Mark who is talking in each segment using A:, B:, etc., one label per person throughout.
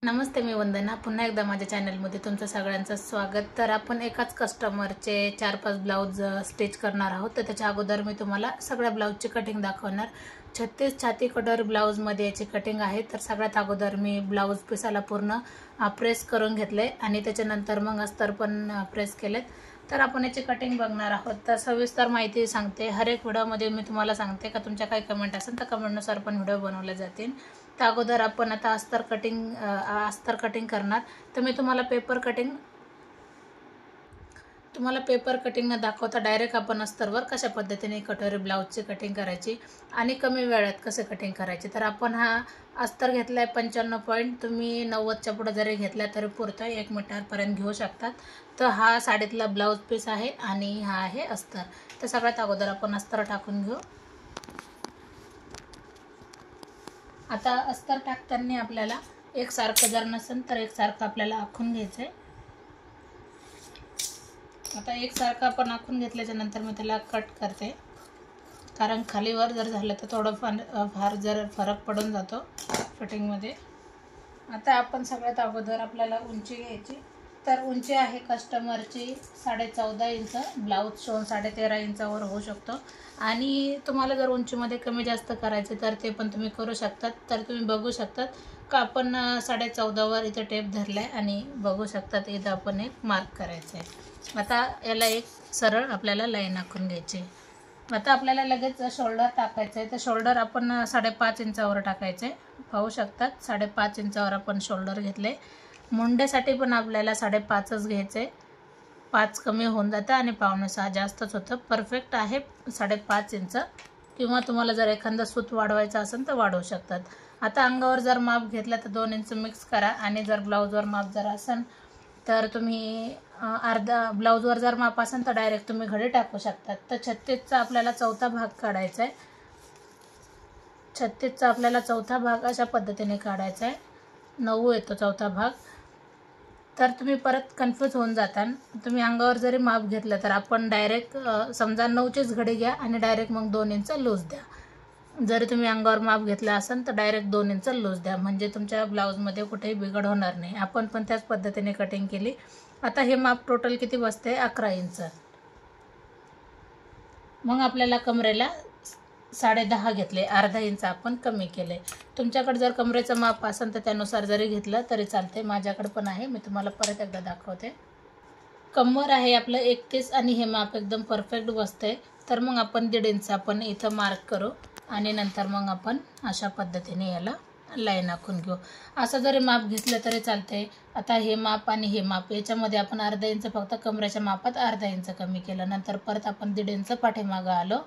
A: नमस्ते, मी वंदना. पुन्हा एकदा माझ्या चॅनलमध्ये तुमचं सगळ्यांचं स्वागत. तर आपण एकाच कस्टमरचे 4-5 ब्लाऊज स्टिच करणार आहोत. तर त्याच्या अगोदर मी तुम्हाला सगळ्या ब्लाऊजची कटिंग दाखवणार. 36 छाती कटर ब्लाऊजमध्ये याची कटिंग आहे. तर सगळ्यात अगोदर मी ब्लाऊज पिसाला पूर्ण प्रेस करून घेतले आणि त्याच्यानंतर मग अस्तर पण प्रेस केलेत. तर आपण याची कटिंग बघणार आहोत. तर सविस्तर माहिती सांगते. हर एक व्हिडिओमध्ये मी तुम्हाला सांगते का तुमच्या काही कमेंट असेल तर कमेंटनुसार पण व्हिडिओ बनवले जातील. तर अगोदर आपण आता अस्तर कटिंग करणार. तर मी तुम्हाला पेपर कटिंग न दाखवता डायरेक्ट आपण अस्तरवर कशा पद्धतीने कटोरी ब्लाऊजची कटिंग करायची आणि कमी वेळात कसे कटिंग करायची. तर आपण हा अस्तर घेतला आहे 95 पॉईंट. तुम्ही 90च्या पुढे जरी घेतला तरी पुरतं, 1 मीटरपर्यंत घेऊ शकतात. तर हा साडीतला ब्लाऊज पीस आहे आणि हा आहे अस्तर. तर सगळ्यात अगोदर आपण अस्तर टाकून घेऊ. आता अस्तर टाकताना आपल्याला एकसारखं जर नसेल तर एकसारखं आपल्याला आखून घ्यायचं आहे. आता एकसारखं आपण आखून घेतल्याच्या नंतर मी त्याला कट करते, कारण खालीवर जर झालं तर थोडं फार जर फरक पडून जातो फिटिंगमध्ये. आता आपण सगळ्यात अगोदर आपल्याला उंची घ्यायची. तर उंची आहे कस्टमरची 14.5 इंच. ब्लाऊज शिवून 13.5 इंचावर होऊ शकतो. आणि तुम्हाला जर उंचीमध्ये कमी जास्त करायचे तर ते पण तुम्ही करू शकतात. तर तुम्ही बघू शकतात का आपण 14.5वर इथं टेप धरला आहे आणि बघू शकतात इथं आपण एक मार्क करायचं आहे. आता याला एक सरळ आपल्याला लाईन आखून घ्यायची. आता आपल्याला लगेच शोल्डर टाकायचं आहे. तर शोल्डर आपण 5.5 इंचावर टाकायचं आहे. पाहू शकतात 5.5 इंचावर आपण शोल्डर घेतले. मुंड्यासाठी पण आपल्याला 5.5च घ्यायचं आहे. 5 कमी होऊन जातं आणि 5.6 जास्तच होतं. परफेक्ट आहे 5.5 इंच. किंवा तुम्हाला जर एखादा सूत वाढवायचा असेल तर वाढवू शकतात. आता अंगावर जर माप घेतलं तर 2 इंच मिक्स करा. आणि जर ब्लाऊजवर माप जर असेल तर तुम्ही अर्धा, ब्लाऊजवर जर माप असेल तर डायरेक्ट तुम्ही घडी टाकू शकतात. तर 36चा आपल्याला चौथा भाग काढायचा आहे. 36चा आपल्याला चौथा भाग अशा पद्धतीने काढायचा आहे. 9 येतो चौथा भाग. तर तुम्ही परत कन्फ्यूज होऊन जाता. तुम्ही अंगावर जरी माप घेतलं तर आपण डायरेक्ट समजा 9चीच घडी घ्या आणि डायरेक्ट मग 2 इंच लूज द्या. जरी तुम्ही अंगावर माप घेतलं असेल तर डायरेक्ट 2 इंच लूज द्या, म्हणजे तुमच्या ब्लाऊजमध्ये कुठेही बिघड होणार नाही. आपण पण त्याच पद्धतीने कटिंग केली. आता हे माप टोटल किती बसते? 11 इंच. मग आपल्याला कमरेला 10.5 घेतले, अर्धा इंच आपण कमी केले. तुमच्याकडे जर कमरेचं माप असेल तर त्यानुसार जरी घेतलं तरी चालते. माझ्याकडे पण आहे, मी तुम्हाला परत एकदा दाखवते. कमर आहे आपलं 31 आणि हे माप एकदम परफेक्ट बसते. तर मग आपण 1.5 इंच आपण इथं मार्क करू आणि नंतर मग आपण अशा पद्धतीने याला लाईन आखून घेऊ. असं जरी माप घेतलं तरी चालते. आता हे माप आणि हे माप याच्यामध्ये आपण अर्धा इंच फक्त कमरेच्या मापात अर्धा इंच कमी केलं. नंतर परत आपण 1.5 इंच पाठीमागं आलो.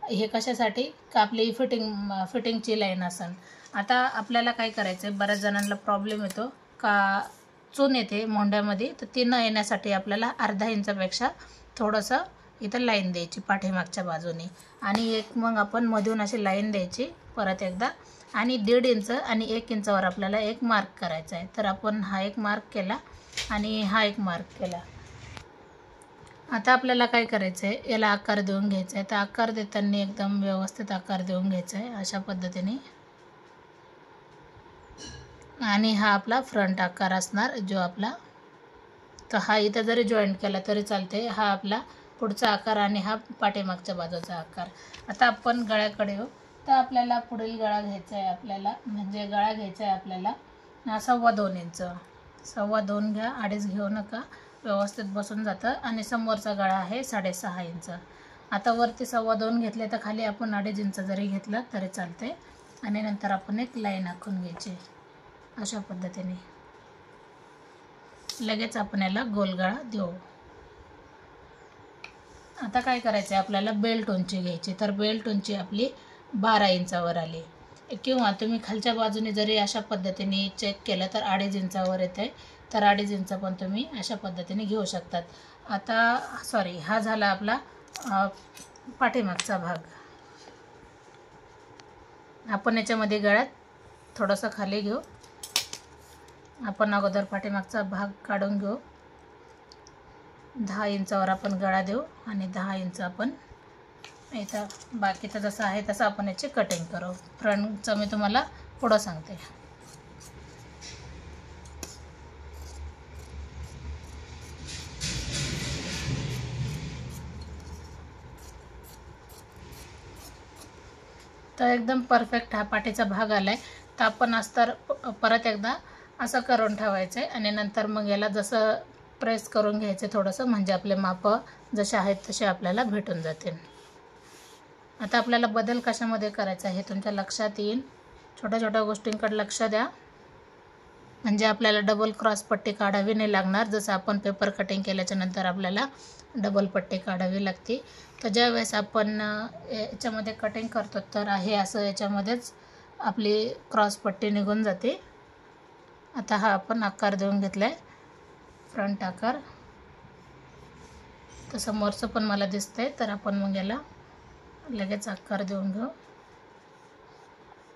A: हे कशासाठी? का आपली फिटिंगची लाईन असेल. आता आपल्याला काय करायचं आहे, बऱ्याच जणांना प्रॉब्लेम येतो का चून येते मोंड्यामध्ये. तर ती न येण्यासाठी आपल्याला अर्धा इंचापेक्षा थोडंसं इथं लाईन द्यायची पाठीमागच्या बाजूने. आणि एक मग आपण मधून अशी लाईन द्यायची परत एकदा. आणि 1.5 इंच आणि 1 इंचावर आपल्याला एक मार्क करायचा आहे. तर आपण हा एक मार्क केला आणि हा एक मार्क केला. आता आपल्याला काय करायचं आहे, याला आकार देऊन घ्यायचा आहे. तर आकार देताना एकदम व्यवस्थित आकार देऊन घ्यायचा आहे अशा पद्धतीने. आणि हा आपला फ्रंट आकार असणार जो आपला. तर हा इथं जरी जॉईंट केला तरी चालते. हा आपला पुढचा आकार आणि हा पाठीमागच्या बाजूचा आकार. आता आपण गळ्याकडे येऊ. तर आपल्याला पुढील गळा घ्यायचा आहे. म्हणजे गळा घ्यायचा आहे आपल्याला 2.25 इंच. 2.25 घ्या, 2.5 घेऊ नका, व्यवस्थित बसून जातं. आणि समोरचा गळा आहे 6.5 इंच. आता वरती 2.25 घेतले तर खाली आपण 2.5 इंच जरी घेतलं तरी चालते. आणि नंतर आपण एक लाईन आखून घ्यायची अशा पद्धतीने. लगेच आपण याला गोलगळा देऊ. आता काय करायचं आहे, आपल्याला बेल्ट उंची घ्यायची. तर बेल्ट उंची आपली 12 इंचावर आली. किंवा तुम्ही खालच्या बाजूने जरी अशा पद्धतीने चेक केलं तर 2.5 इंचावर येते. तर 2.5 इंच पण तुम्ही अशा पद्धतीने घेऊ शकतात. आता हा झाला आपला पाठीमागचा भाग. आपण याच्यामध्ये गळ्यात थोडंसं खाली घेऊ. आपण अगोदर पाठीमागचा भाग काढून घेऊ. 10 इंचावर आपण गळा देऊ आणि 10 इंच आपण इथं बाकीचं जसं आहे तसं आपण याची कटिंग करू. फ्रंटचं मी तुम्हाला पुढं सांगते. तर एकदम परफेक्ट हा पाठीचा भाग आला आहे. तर आपण अस्तर परत एकदा असं करून ठेवायचं आहे आणि नंतर मग याला जसं प्रेस करून घ्यायचं थोडंसं, म्हणजे आपले माप जसे आहेत तसे आपल्याला भेटून जातील. आता आपल्याला बदल कशामध्ये करायचा आहे तुमच्या लक्षात येईल. छोट्या छोट्या गोष्टींकडे लक्ष द्या, म्हणजे आपल्याला डबल क्रॉस पट्टी काढावी नाही लागणार. जसं आपण पेपर कटिंग केल्याच्या नंतर आपल्याला डबल पट्टी काढावी लागते. तर ज्यावेळेस आपण याच्यामध्ये कटिंग करतो तर हे असं याच्यामध्येच आपली क्रॉस पट्टी निघून जाते. आता हा आपण आकार देऊन घेतला आहे, फ्रंट आकार. तर समोरचं पण मला दिसतंय, तर आपण मग याला लगेच आकार देऊन घेऊ.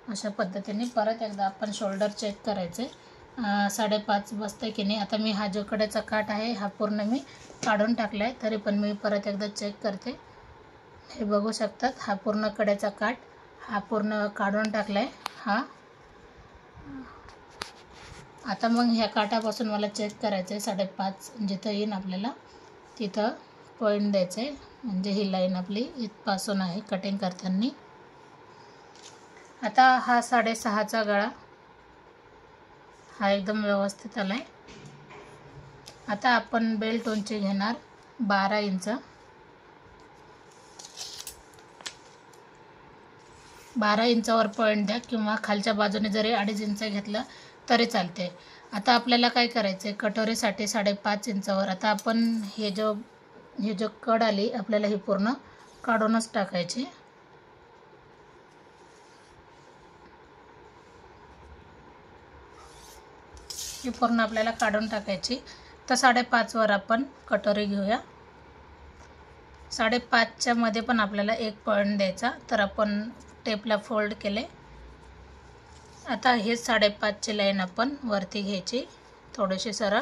A: अशा पद्धतीने परत एकदा आपण शोल्डर चेक करायचे, 5.5 बसते की नाही. आता मी हा जो कडेचा काठ आहे हा पूर्ण मी काढून टाकला आहे, तरी पण मी परत एकदा चेक करते. हे बघू शकतात, हा पूर्ण कडेचा काठ हा पूर्ण काढून टाकला आहे हा. आता मग ह्या काठापासून मला चेक करायचं आहे 5.5 जिथं येईन आपल्याला तिथं पॉईंट द्यायचं आहे, म्हणजे ही लाईन आपली इथपासून आहे कटिंग करताना. आता हा 6.5चा गळा हा एकदम व्यवस्थित आला आहे. आता आपण बेल्ट उंची घेणार 12 इंच. 12 इंचावर पॉईंट द्या, किंवा खालच्या बाजूने जरी 2.5 इंच घेतलं तरी चालते. आता आपल्याला काय करायचं आहे, कटोरीसाठी 5.5 इंचावर आता आपण हे जो कड आली आपल्याला ही पूर्ण काढूनच टाकायची. ही पूर्ण आपल्याला काढून टाकायची. तर 5.5 वर आपण कटोरी घेऊया. 5.5च्या मध्ये पण आपल्याला एक पॉईंट द्यायचा. तर आपण टेपला फोल्ड केले. आता हे 5.5ची लाईन आपण वरती घ्यायची थोडीशी सरळ,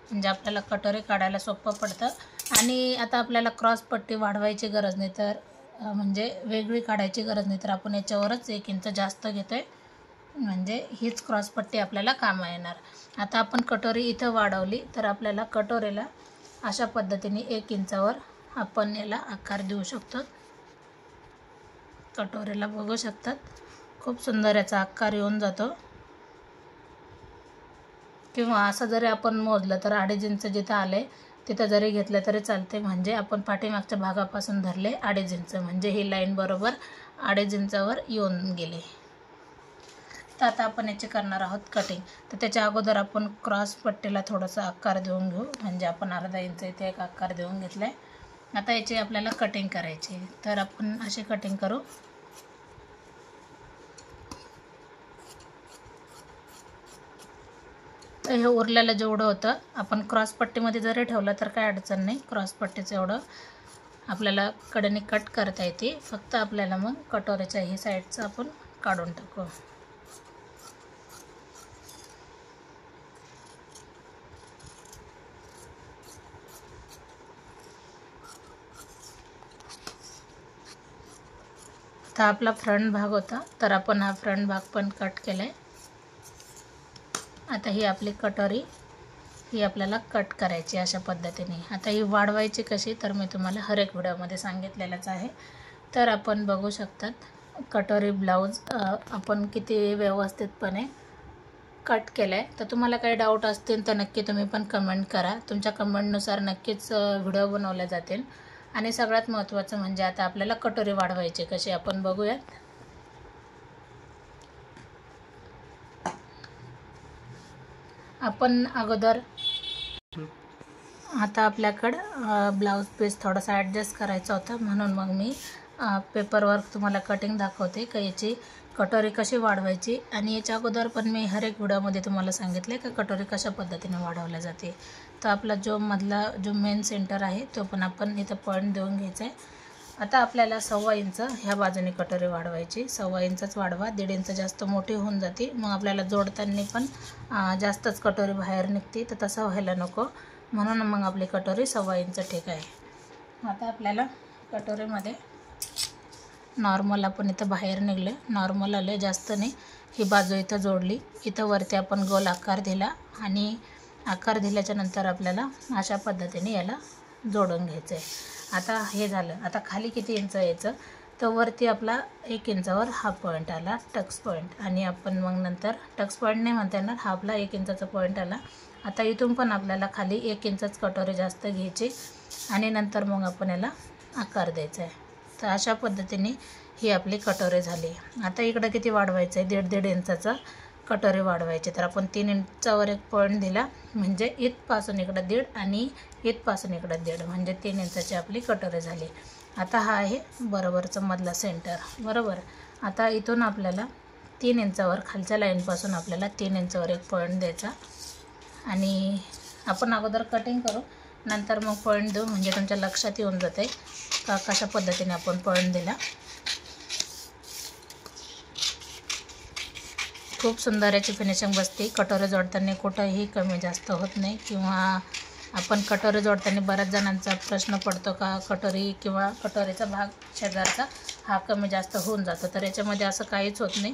A: म्हणजे आपल्याला कटोरी काढायला सोपं पडतं. आणि आता आपल्याला क्रॉस पट्टी वाढवायची गरज नाही, तर म्हणजे वेगळी काढायची गरज नाही, तर आपण याच्यावरच 1 इंच जास्त घेतोय, म्हणजे हीच क्रॉस पट्टी आपल्याला कामा येणार. आता आपण कटोरी इथं वाढवली तर आपल्याला कटोरीला अशा पद्धतीने 1 इंचावर आपण याला आकार देऊ शकतो. कटोरीला बघू शकतात खूप सुंदर याचा आकार येऊन जातो. किंवा असं जरी आपण मोजलं तर 2.5 इंच जिथं आले तिथं जरी घेतलं तरी चालते, म्हणजे आपण पाठीमागच्या भागापासून धरले 2.5 इंच, म्हणजे ही लाईन बरोबर 2.5 इंचावर येऊन गेली. तर आता आपण याची करणार आहोत कटिंग. तर त्याच्या अगोदर आपण क्रॉस पट्टीला थोडासा आकार देऊन घेऊ, म्हणजे आपण 1/2 इंच इथे एक आकार देऊन घेतला आहे. आता याची आपल्याला कटिंग करायची, तर आपण अशी कटिंग करू. तर हे उरलेलं जेवढं होतं आपण क्रॉस पट्टीमध्ये जरी ठेवलं तर काय अडचण नाही. क्रॉस पट्टीचं एवढं आपल्याला कडेने कट करता येते. फक्त आपल्याला मग कटोरीच्या ही साईडचं आपण काढून टाकू. तर आपला फ्रंट भाग होता, तर आपण हा फ्रंट भाग पण कट केला आहे. आता ही आपली कटोरी ही आपल्याला कट करायची अशा पद्धतीने. आता ही वाढवायची कशी तर मी तुम्हाला हर एक व्हिडिओमध्ये सांगितलेलंच आहे. तर आपण बघू शकतात कटोरी ब्लाऊज आपण किती व्यवस्थितपणे कट केलं आहे. तर तुम्हाला काही डाऊट असतील तर नक्की तुम्ही पण कमेंट करा. तुमच्या कमेंटनुसार नक्कीच व्हिडिओ बनवले जातील. आणि सगळ्यात महत्त्वाचं म्हणजे आता आपल्याला कटोरी वाढवायची कशी आपण बघूयात. आपण अगोदर आता आपल्याकडं ब्लाऊज पीस थोडासा ॲडजस्ट करायचा होता, म्हणून मग मी पेपरवर तुम्हाला कटिंग दाखवते का याची कटोरी कशी वाढवायची. आणि याच्या अगोदर पण मी हर एक व्हिडिओमध्ये तुम्हाला सांगितले का कटोरी कशा पद्धतीने वाढवल्या जाते. तर आपला जो मेन सेंटर आहे तो पण आपण इथं पॉईंट देऊन घ्यायचा आहे. आता आपल्याला 1.25 इंच ह्या बाजूने कटोरी वाढवायची. 1.25 इंचच वाढवा, 1.5 इंच जास्त मोठी होऊन जाते, मग आपल्याला जोडताना पण जास्तच कटोरी बाहेर निघते, तर तसं व्हायला नको, म्हणून मग आपली कटोरी 1.25 इंच ठीक आहे. आता आपल्याला कटोरीमध्ये नॉर्मल आपण इथं बाहेर निघले, नॉर्मल आले जास्त नाही. ही बाजू इथं जोडली, इथं वरती आपण गोल आकार दिला आणि आकार दिल्याच्या नंतर आपल्याला अशा पद्धतीने याला जोडून घ्यायचं आहे. आता हे झालं. आता खाली किती इंच यायचं तर वरती आपला 1 इंचावर हा पॉईंट आला टक्स पॉईंट. आणि आपण मग नंतर टक्स पॉईंट नाही म्हणता येणार, हा आपला 1 इंचाचा पॉईंट आला. आता इथून पण आपल्याला खाली 1 इंचच कटोरी जास्त घ्यायची आणि नंतर मग आपण याला आकार द्यायचा आहे. तर अशा पद्धतीने ही आपली कटोरी झाली. आता इकडं किती वाढवायचं आहे, 1.5 इंचाचा कटोरी वाढवायचे. तर आपण 3 इंचावर एक पॉईंट दिला म्हणजे इथपासून इकडं 1.5 आणि इथपासून इकडं 1.5 म्हणजे 3 इंचाची आपली कटोरी झाली. आता हा आहे बरोबरचा मधला सेंटर, बरोबर. आता इथून आपल्याला 3 इंचावर खालच्या लाईनपासून आपल्याला 3 इंचावर एक पॉईंट द्यायचा आणि आपण अगोदर कटिंग करू नंतर मग पॉईंट देऊ म्हणजे तुमच्या लक्षात येऊन जाते का कशा पद्धतीने आपण पॉईंट दिला. खूप सुंदर याची फिनिशिंग बसते. कटोरी जोडताना कुठंही कमी जास्त होत नाही किंवा आपण कटोरी जोडताना बऱ्याच जणांचा प्रश्न पडतो का कटोरी किंवा कटोरीचा भाग शेजारचा हा कमी जास्त होऊन जातो. तर याच्यामध्ये असं काहीच होत नाही.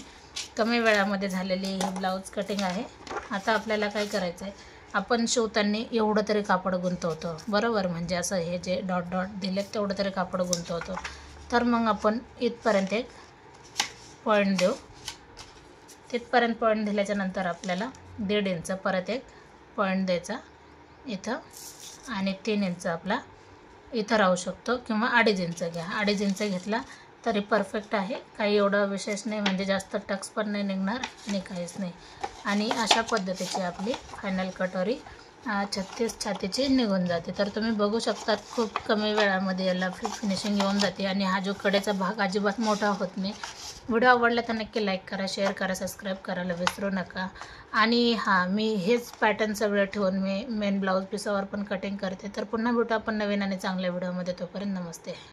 A: कमी वेळामध्ये झालेली ही ब्लाऊज कटिंग आहे. आता आपल्याला काय करायचं आहे, आपण शिवताना एवढं तरी कापड गुंतवतो, बरोबर. म्हणजे असं हे जे डॉट डॉट दिले तेवढं तरी कापड गुंतवतो. तर मग आपण इथपर्यंत एक पॉईंट देऊ. तिथपर्यंत पॉईंट दिल्याच्या नंतर आपल्याला 1.5 इंच परत एक पॉईंट द्यायचा इथं आणि 3 इंच आपला इथं राहू शकतो किंवा 2.5 इंच घ्या. 2.5 इंच घेतला तरी परफेक्ट आहे. काही एवढं विशेष नाही, म्हणजे जास्त टक्स पण नाही निघणार आणि काहीच नाही. आणि अशा पद्धतीची आपली फायनल कटोरी 36 छातीची निघून जाते. तर तुम्ही बघू शकतात खूप कमी वेळामध्ये याला फिनिशिंग येऊन जाते आणि हा जो कडेचा भाग अजिबात मोठा होत नाही. व्हिडिओ आवडला तर नक्की लाईक करा, शेअर करा, सबस्क्राईब करायला विसरू नका. आणि मी हेच पॅटर्न सगळं ठेवून मी मेन ब्लाऊज पिसावर पण कटिंग करते. तर पुन्हा भेटू आपण नवीन आणि चांगल्या व्हिडिओमध्ये. तोपर्यंत नमस्ते.